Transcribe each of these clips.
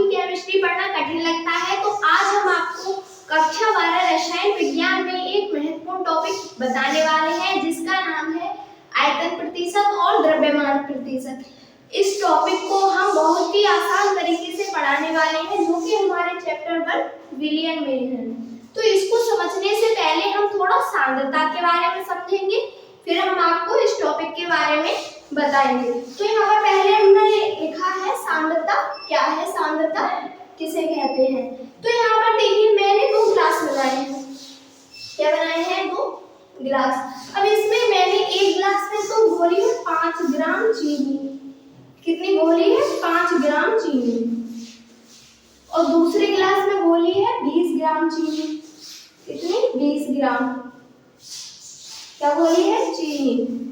Chemistry पढ़ना कठिन लगता है तो आज हम आपको कक्षा 12 रसायन विज्ञान में एक महत्वपूर्ण टॉपिक बताने वाले हैं जिसका नाम है आयतन प्रतिशत और द्रव्यमान प्रतिशत। इस टॉपिक को हम बहुत ही आसान तरीके से पढ़ाने वाले हैं जो कि हमारे चैप्टर 1 विलियन में है। तो इसको समझने से पहले हम थोड़ा सांद्रता के बारे में समझेंगे, फिर हम आपको इस टॉपिक के बारे में बताएंगे। तो यहाँ पर पहले हमने लिखा है सांद्रता क्या है, सांद्रता किसे कहते हैं। तो यहाँ पर देखिए मैंने 2 ग्लास बनाए हैं। क्या बनाए हैं? 2 गिलास। अब इसमें मैंने एक गिलास में तो घोली है 5 ग्राम चीनी। कितनी घोली है? 5 ग्राम चीनी। और दूसरे गिलास में घोली है 20 ग्राम चीनी। कितनी? 20 ग्राम। क्या घोली है? चीनी।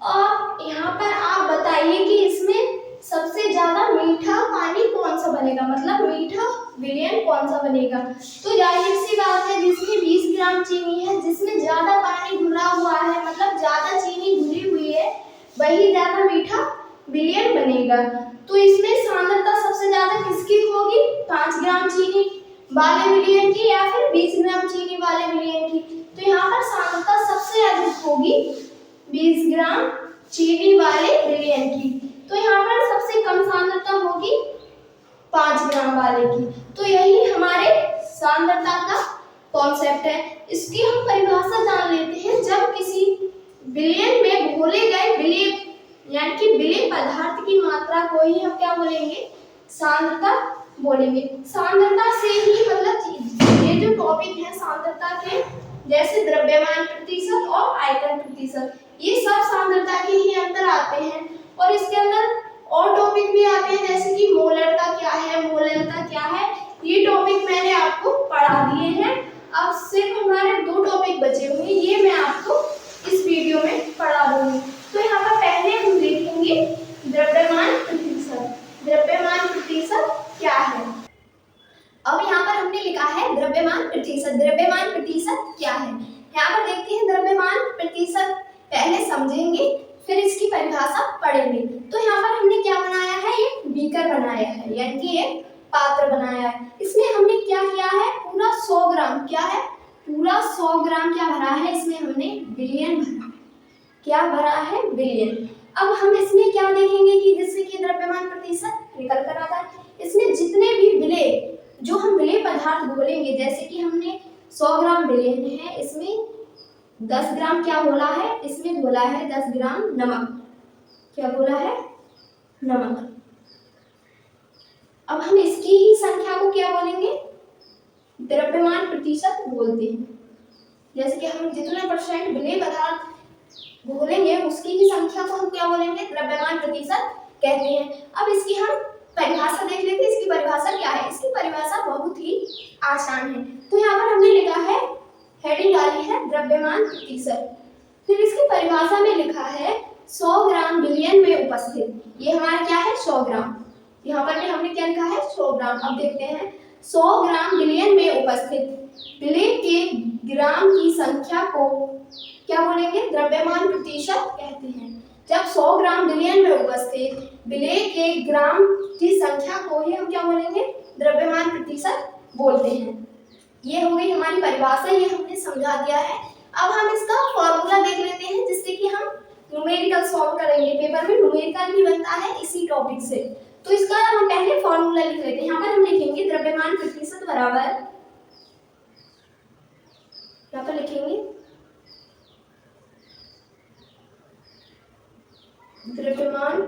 और यहाँ पर आप बताइए कि इसमें सबसे ज्यादा मीठा पानी कौन सा बनेगा, मतलब मीठा विलयन कौन सा बनेगा। तो जाहिर सी बात है जिसमें 20 ग्राम चीनी है, जिसमें ज्यादा पानी घुला हुआ है, मतलब ज्यादा चीनी घुली हुई है, वही ज्यादा मीठा विलयन बनेगा। तो इसमें सांद्रता सबसे ज्यादा किसकी होगी? 5 ग्राम चीनी वाले विलयन की या फिर 20 ग्राम चीनी वाले विलयन की। तो यहाँ पर सांद्रता सबसे अधिक होगी 20 ग्राम चीनी वाले विलयन की। तो यहाँ पर सबसे कम सांद्रता होगी 5 ग्राम वाले की। तो यही हमारे सांद्रता का कॉन्सेप्ट है। इसकी हम परिभाषा जान लेते हैं। जब किसी विलयन में घोले गए विलय यानी कि विलय पदार्थ की मात्रा को ही हम क्या बोलेंगे? सांद्रता बोलेंगे। सांद्रता से ही मतलब ये जो टॉपिक है सांद्रता के, जैसे द्रव्यमान प्रतिशत और आयतन प्रतिशत, ये सब सांद्रता के ही अंदर आते हैं। और इसके अंदर और टॉपिक भी आते हैं जैसे कि मोलरता क्या है, मोलरता क्या है, ये टॉपिक मैंने आपको पढ़ा दिए हैं। अब सिर्फ हमारे 2 टॉपिक बचे हुए हैं, ये मैं आपको इस वीडियो में पढ़ा दूंगी। तो यहाँ पर पहले हम देखेंगे द्रव्यमान प्रतिशत। द्रव्यमान प्रतिशत क्या है? अब यहाँ पर हमने लिखा है द्रव्यमान प्रतिशत। द्रव्यमान प्रतिशत क्या है? यहाँ पर देखते हैं द्रव्यमान प्रतिशत पहले समझेंगे फिर इसकी परिभाषा पढ़ेंगे। तो यहाँ पर हमने क्या बनाया है? एक बीकर बनाया है यानी कि एक पात्र बनाया है। इसमें हमने क्या किया है? पूरा 100 ग्राम, क्या है? पूरा 100 ग्राम क्या भरा है? इसमें हमने विलयन भरा। क्या भरा है? विलयन। अब हम इसमें क्या देखेंगे कि जिससे कि द्रव्यमान प्रतिशत निकल कर आता है। इसमें जितने भी विलय जो हम विलय पदार्थ घोलेंगे, जैसे कि हमने 100 ग्राम विलयन है, इसमें 10 ग्राम क्या घोला है? इसमें घोला है 10 ग्राम नमक। क्या घोला है? नमक। अब हम इसकी ही संख्या को क्या बोलेंगे? द्रव्यमान प्रतिशत बोलते हैं। जैसे कि हम जितने परसेंट विलय पदार्थ घोलेंगे उसकी ही संख्या को हम क्या बोलेंगे? द्रव्यमान प्रतिशत कहते हैं। अब इसकी हम परिभाषा देख लेते हैं। इसकी परिभाषा क्या है? इसकी परिभाषा बहुत ही आसान है। तो यहाँ पर हमने लिखा है, हेडिंग डाली है द्रव्यमान प्रतिशत। फिर इसकी परिभाषा में लिखा है 100 ग्राम विलयन में उपस्थित। ये हमारा क्या है? 100 ग्राम। यहाँ पर भी हमने क्या लिखा है? 100 ग्राम। अब देखते हैं 100 ग्राम विलयन में उपस्थित विलय के ग्राम की संख्या को क्या बोलेंगे? द्रव्यमान प्रतिशत कहते हैं। जब 100 ग्राम विलयन में उपस्थित विलय के ग्राम की संख्या को ही हम क्या बोलेंगे? द्रव्यमान प्रतिशत बोलते हैं। ये हो गई हमारी परिभाषा, ये हमने समझा दिया है। अब हम इसका फॉर्मूला देख लेते हैं जिससे कि हम न्यूमेरिकल सॉल्व करेंगे। पेपर में न्यूमेरिकल भी बनता है इसी टॉपिक से। तो इसका हम पहले फॉर्मूला लिख लेते हैं। यहाँ पर हम लिखेंगे द्रव्यमान प्रतिशत बराबर, यहाँ पर लिखेंगे द्रव्यमान,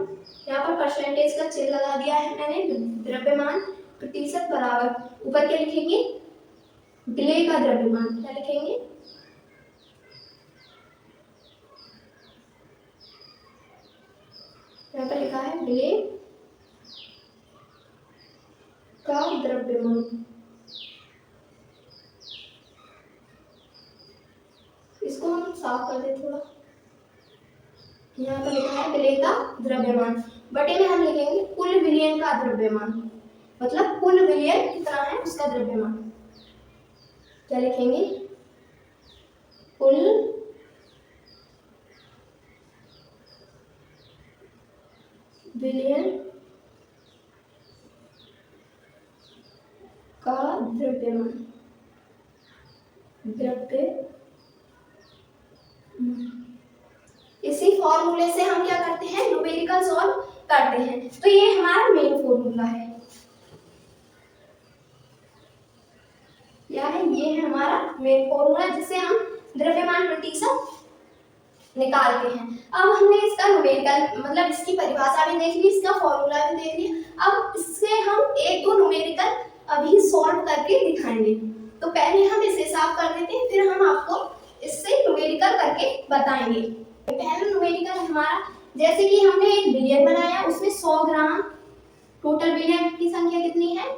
यहाँ पर परसेंटेज का चिन्ह लगा दिया है मैंने, द्रव्यमान प्रतिशत बराबर ऊपर क्या लिखेंगे? विलय का द्रव्यमान। क्या लिखेंगे? यहाँ पर लिखा है विलय का द्रव्यमान। इसको हम साफ कर दें थोड़ा। यहाँ पर लिखा है विलय का द्रव्यमान, बटे में हम लिखेंगे कुल विलयन का द्रव्यमान, मतलब कुल विलयन कितना है उसका द्रव्यमान। क्या लिखेंगे? कुल द्रव्यमान। इसी फॉर्मूले से हम क्या करते हैं, न्यूमेरिकल सॉल्व करते हैं। तो ये हमारा मेन फॉर्मूला है, क्या है, ये है हमारा मेन फॉर्मूला जिससे हम द्रव्यमान प्रतिशत निकालते हैं। अब हमने इसका न्यूमेरिकल मतलब इसकी परिभाषा भी देख ली, इसका फॉर्मूला भी देख लिया। अब इससे हम एक दो न्यूमेरिकल अभी सॉल्व करके दिखाएंगे। तो पहले हम इसे साफ कर देते हैं, फिर हम आपको इससे न्यूमेरिकल करके बताएंगे। पहला न्यूमेरिकल हमारा, जैसे कि हमने एक बिलियन बनाया, उसमें 100 ग्राम, टोटल बिलियन की संख्या कितनी है,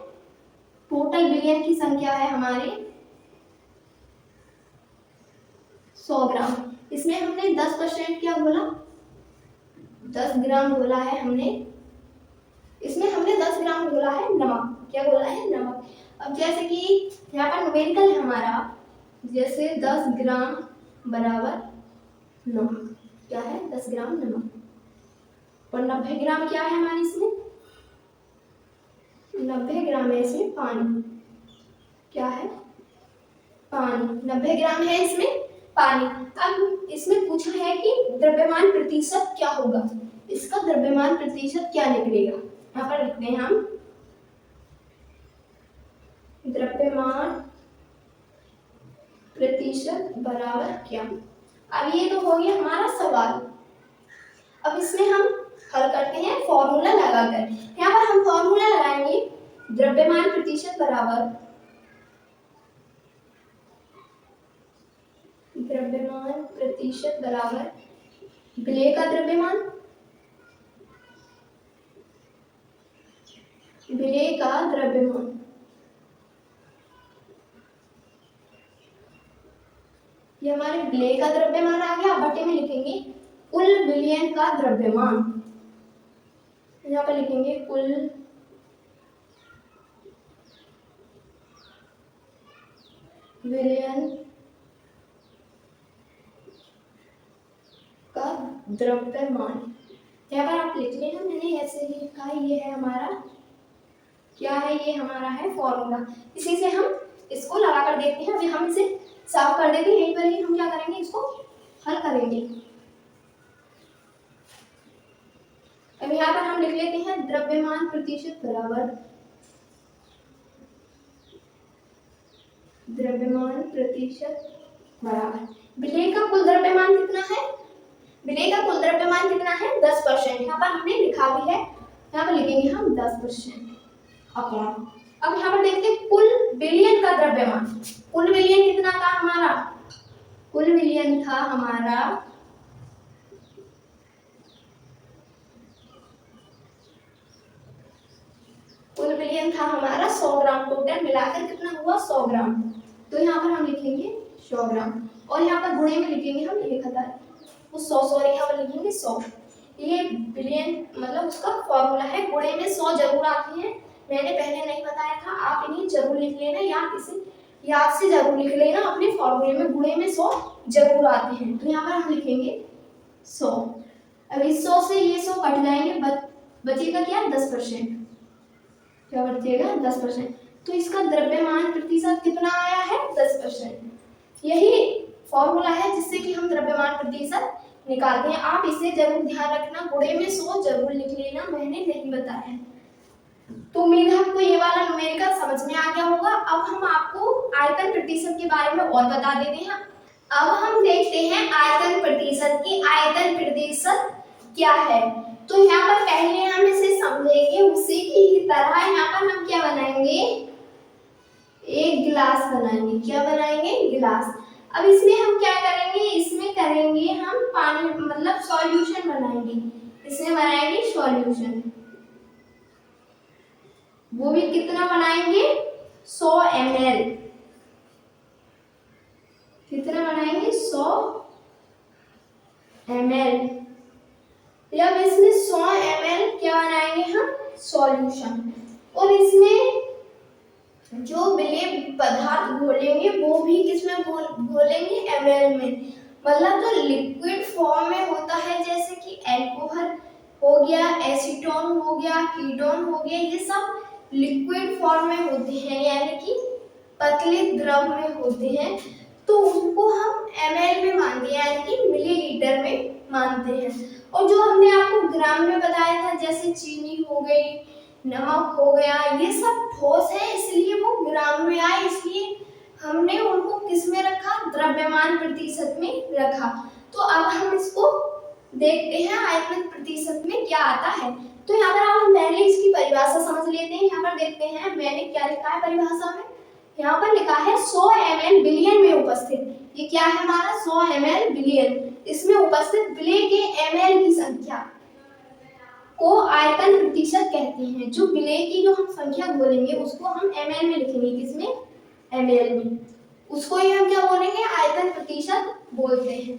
टोटल बिलियन की संख्या है हमारी 100 ग्राम। इसमें हमने 10% क्या बोला, 10 ग्राम बोला है हमने, इसमें हमने 10 ग्राम बोला है नमक, क्या बोला है, नमक। अब जैसे कि यहाँ पर न्यूमेरिकल है हमारा, जैसे 10 ग्राम बराबर नमक, क्या है, 10 ग्राम नमक। और 90 ग्राम क्या है हमारे इसमें, 90 ग्राम है इसमें पानी, क्या है, पानी, 90 ग्राम है इसमें पानी। अब इसमें पूछा है कि द्रव्यमान प्रतिशत क्या होगा, इसका द्रव्यमान प्रतिशत क्या निकलेगा। यहाँ पर लिखते हैं हम द्रव्यमान प्रतिशत बराबर क्या। अब ये तो हो गया हमारा सवाल। अब इसमें हम हल करते हैं फॉर्मूला लगाकर। यहाँ पर हम फॉर्मूला लगाएंगे, द्रव्यमान प्रतिशत बराबर द्रव्यमान प्रतिशत बराबर विलेय का द्रव्यमान, विलेय का द्रव्यमान, ये हमारे विलेय का द्रव्यमान आ गया। बटे में लिखेंगे कुल विलयन का द्रव्यमान, यहाँ पर लिखेंगे कुल विलयन का द्रव्यमान। यहाँ पर आप लिख लेना, मैंने ऐसे ही लिखा है, ये है हमारा, क्या है, ये हमारा है फॉर्मूला। इसी से हम इसको लगा कर देखते हैं। अभी हम इसे साफ कर देते हैं, यहीं पर ही हम क्या करेंगे, इसको हल करेंगे। अब यहाँ पर हम लिख लेते हैं द्रव्यमान प्रतिशत बराबर द्रव्यमान प्रतिशत बराबर विलेय का कुल द्रव्यमान कितना है, विलेय का कुल द्रव्यमान कितना है, 10%। यहाँ पर हमने लिखा भी है, यहाँ पर लिखेंगे हम 10% अपॉन। अब यहाँ पर देखते हैं कुल विलयन का द्रव्यमान, कुल विलयन कितना था हमारा, कुल विलयन था हमारा कुल विलयन था हमारा 100 ग्राम, टोटल मिलाकर कितना हुआ 100 ग्राम। तो यहाँ पर हम लिखेंगे 100 ग्राम और यहाँ पर गुणे में लिखेंगे हम 1000, वो 100 सॉरी यहाँ पर लिखेंगे 100। ये बिलियन मतलब उसका फॉर्मूला है, गुणे में 100 जरूर आती है, मैंने पहले नहीं बताया था, आप इन्हें जरूर लिख लेना या इसे याद से जरूर लिख लेना, अपने फॉर्मूले में गुणे में 100 जरूर आते हैं। तो यहाँ पर हम लिखेंगे 100। अब इस 100 से ये 100 कट जाएंगे, बचेगा क्या, 10%, क्या बचेगा, 10%। तो इसका द्रव्यमान प्रतिशत कितना आया है, 10%। यही फॉर्मूला है जिससे कि हम द्रव्यमान प्रतिशत निकालते हैं। आप इसे जरूर ध्यान रखना, गुणे में 100 जरूर लिख लेना, मैंने नहीं बताया। तो उम्मीद है आपको ये वाला न्यूमेरिकल समझ में आ गया होगा। अब हम आपको आयतन प्रतिशत के बारे में और बता देते हैं। अब हम देखते हैं आयतन प्रतिशत की, आयतन प्रतिशत क्या है। तो यहाँ पर पहले हम इसे समझेंगे, उसी की तरह यहाँ पर हम क्या बनाएंगे, एक गिलास बनाएंगे, क्या बनाएंगे, गिलास। अब इसमें हम क्या करेंगे, इसमें करेंगे हम पानी मतलब सॉल्यूशन बनाएंगे, इसमें बनाएंगे सॉल्यूशन। वो भी कितना बनाएंगे, 100 ml, कितना बनाएंगे, 100 ml। जब इसमें 100 ml क्या बनाएंगे हम, सॉल्यूशन। और इसमें जो विलेय पदार्थ घोलेंगे वो भी किसमें घोलेंगे, ml में। मतलब जो लिक्विड फॉर्म में होता है, जैसे कि अल्कोहल हो गया, एसीटोन हो गया, कीटोन हो गया, ये सब लिक्विड फॉर्म में होते हैं, यानी कि पतले द्रव में होते हैं। तो उसको हम ml में मानते हैं, यानी कि मिलीलीटर में मानते हैं। और जो हमने आपको ग्राम में बताया था, जैसे चीनी हो गई, नमक हो गया, ये सब ठोस है इसलिए वो ग्राम में आए, इसलिए हमने उनको किस में रखा, द्रव्यमान प्रतिशत में रखा। तो अब हम इसको देखते हैं आयतन प्रतिशत में क्या आता है। तो यहाँ पर हम पहले इसकी परिभाषा समझ लेते हैं। यहाँ पर देखते हैं मैंने क्या लिखा है परिभाषा में, यहाँ पर लिखा है 100 ml बिलियन में उपस्थित। ये क्या है हमारा 100 ml बिलियन, इसमें उपस्थित विलेय के ml की संख्या को आयतन प्रतिशत कहते हैं। जो विलेय की जो हम संख्या बोलेंगे उसको हम ml में लिखेंगे, किसमें, ml में, उसको ही हम क्या बोलेंगे, आयतन प्रतिशत बोलते हैं।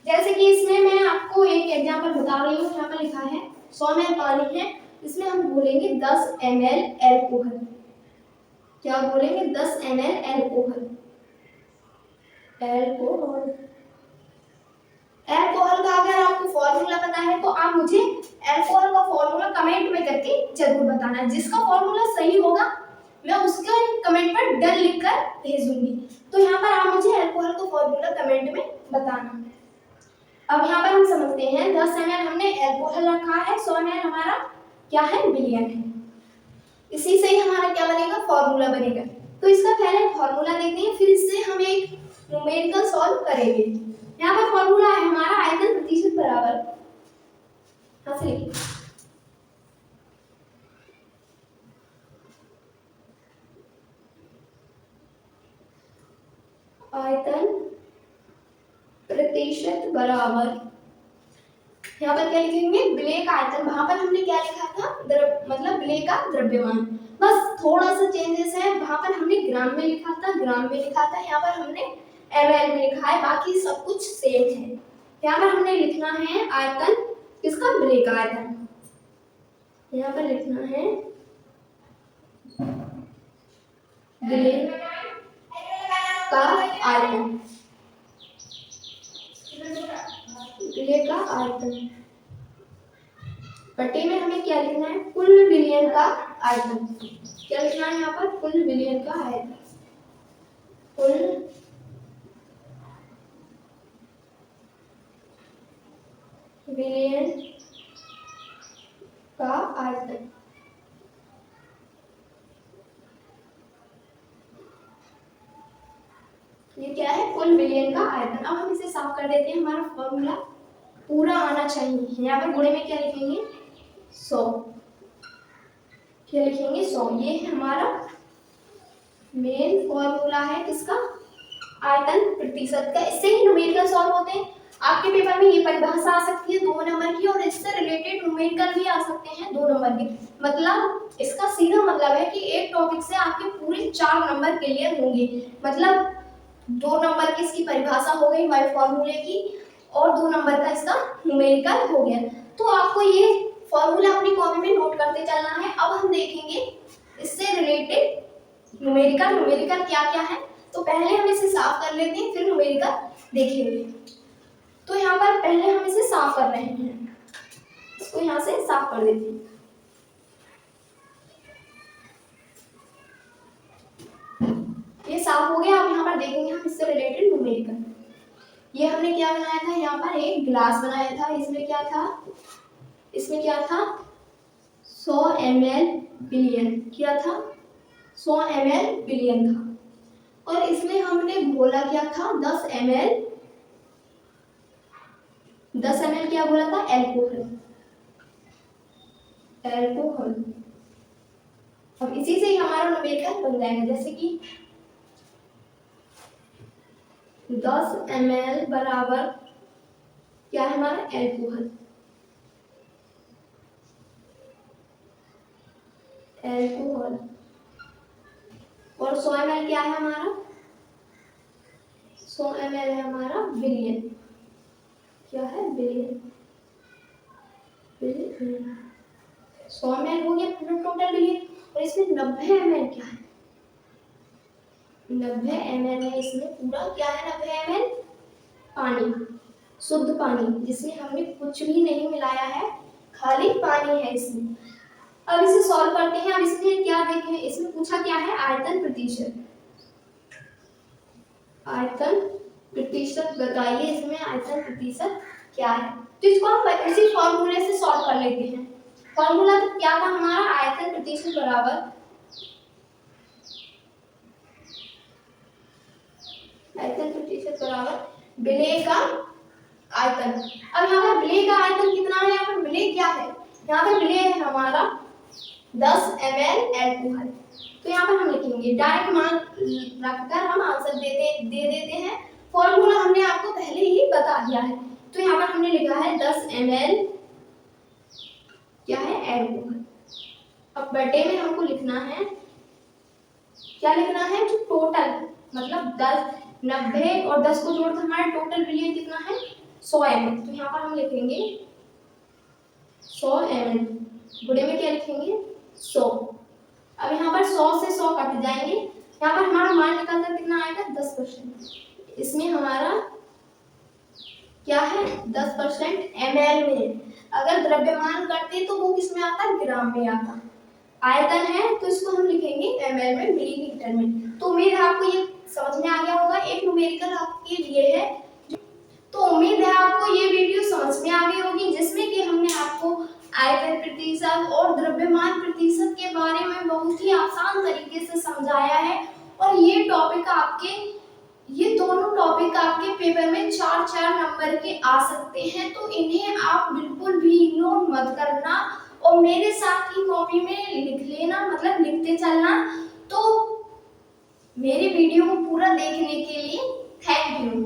जैसे कि इसमें मैं आपको एक एग्जांपल बता रही हूँ, यहाँ पर लिखा है 100 ml पानी है, इसमें हम बोलेंगे 10 ml एल्कोहल। क्या बोलेंगे, 10 ml एल्कोहल। एल्कोहल का अगर आपको फॉर्मूला पता है तो आप मुझे एल्कोहल का फॉर्मूला कमेंट में करके जरूर बताना। जिसका फॉर्मूला सही होगा मैं उसके कमेंट पर डन लिखकर भेजूंगी। तो यहाँ पर आप मुझे एल्कोहल का फॉर्मूला कमेंट में बताना। अब यहाँ पर हम समझते हैं 10 ml हमने एल्कोहल रखा है, 100 ml हमारा क्या है, बिलियन है। इसी से ही हमारा क्या बनेगा, फॉर्मूला बनेगा। तो इसका पहले फॉर्मूला देखते हैं, फिर इससे हम एक न्यूमेरिकल सॉल्व करेंगे। यहाँ पर फॉर्मूला है हमारा आयतन प्रतिशत बराबर, आयतन प्रतिशत बराबर, यहाँ पर क्या लिखेंगे, विलेय का आयतन। वहां पर हमने क्या लिखा था, मतलब विलेय का द्रव्यमान, बस थोड़ा सा चेंजेस है। वहां पर हमने ग्राम में लिखा था, यहाँ पर हमने ml में लिखा है, बाकी सब कुछ सेम है। यहाँ पर हमने लिखना है आयतन किसका, विलेय का आयतन। यहाँ पर लिखना है विलेय का आयतन, विलेय का आयतन। बटे में हमें क्या लिखना है, कुल विलयन का आयतन। क्या लिखना है यहाँ पर, कुल विलयन का आयतन, कुल विलयन का आयतन। ये क्या है, कुल विलयन का आयतन। अब हम इसे साफ कर देते हैं, हमारा फॉर्मूला पूरा आना चाहिए। यहाँ पर गुणे में क्या लिखेंगे, 100, क्या लिखेंगे 100। ये है हमारा मेन फॉर्मूला है किसका, आयतन प्रतिशत का। इससे ही न्यूमेरिकल सॉल्व होते हैं। आपके पेपर में ये परिभाषा आ सकती है 2 नंबर की, और इससे रिलेटेड न्यूमेरिकल भी आ सकते हैं 2 नंबर के। मतलब इसका सीधा मतलब है कि एक टॉपिक से आपके पूरे 4 नंबर क्लियर होंगे। मतलब 2 नंबर की इसकी परिभाषा हो गई हमारे फॉर्मूले की, और 2 नंबर का इसका न्यूमेरिकल हो गया। तो आपको ये फॉर्मूला अपनी कॉपी में नोट करते चलना है। अब हम देखेंगे इससे रिलेटेड न्यूमेरिकल क्या क्या है। तो पहले हम इसे साफ कर लेते हैं, फिर न्यूमेरिकल देखेंगे। तो यहाँ पर पहले हम इसे साफ कर रहे हैं, इसको यहाँ से साफ कर देते हैं। ये साफ हो गया। अब यहाँ पर देखेंगे हम इससे रिलेटेड न्यूमेरिकल। ये हमने क्या बनाया था, यहाँ पर एक ग्लास बनाया था। इसमें क्या था, 100 ml बिलियन, क्या था 100 ml बिलियन था। और इसमें हमने घोला क्या था, 10 ml क्या बोला था, एल्कोहल। अब इसी से ही हमारा न्यूमेरिकल बन जाएगा। जैसे कि 10 ml बराबर क्या है हमारा, एल्कोहल। और 100 ml क्या है हमारा, 100 ml है हमारा बिलियन। क्या है, बिलियन। 100 ml हो गया पूरा टोटल बिलियन। और इसमें 90 ml क्या है, 90 ml है इसमें पूरा, क्या है 90 ml, पानी, शुद्ध पानी, जिसमें हमने कुछ भी नहीं मिलाया है, खाली पानी है इसमें। अब इसे सॉल्व करते हैं। अब इसमें क्या देखें, इसमें पूछा क्या है, आयतन प्रतिशत। आयतन प्रतिशत बताइए इसमें आयतन प्रतिशत क्या है। तो इसको हम इसी फॉर्मूले से सॉल्व कर लेते हैं। फॉर्मूला तो क्या था हमारा, आयतन प्रतिशत बराबर विलेय का आयतन। अब यहाँ पर विलेय का आयतन कितना है, यहाँ पर विलेय क्या है, यहाँ पर विलेय है हमारा 10 ml एल्कोहल। तो यहाँ पर हम लिखेंगे डायरेक्ट मान रखकर हम आंसर दे देते हैं। फॉर्मूला हमने आपको पहले ही बता दिया है। तो यहाँ पर हमने लिखा है 10 ml क्या है एल्कोहल। अब बटे में हमको लिखना है, क्या लिखना है, जो टोटल मतलब 10 90 और 10 को जोड़कर हमारा टोटल विलेय कितना है 100 ml। तो यहाँ पर हम लिखेंगे 100 ml, बुरे में क्या लिखेंगे 100। अब यहाँ पर 100 से 100 कट जाएंगे, यहाँ पर हमारा मान निकल कर कितना आएगा 10%। इसमें हमारा क्या है 10% ml में। अगर द्रव्यमान करते तो वो किस में आता, ग्राम में आता। आयतन है तो इसको हम लिखेंगे ml में, मिलीलीटर में। तो उम्मीद है आपको ये समझ में आ गया होगा। एक न्यूमेरिकल आपके लिए है, तो उम्मीद है आपको ये वीडियो समझ में आ गई होगी, जिसमें कि हमने आपको आयतन प्रतिशत और द्रव्यमान प्रतिशत के बारे में बहुत ही आसान तरीके से समझाया है। और ये दोनों टॉपिक आपके पेपर में 4-4 नंबर के आ सकते हैं। तो इन्हें आप बिल्कुल भी इग्नोर मत करना और मेरे साथ ही कॉपी में लिख लेना, मतलब लिखते चलना। तो मेरे वीडियो को पूरा देखने के लिए थैंक यू।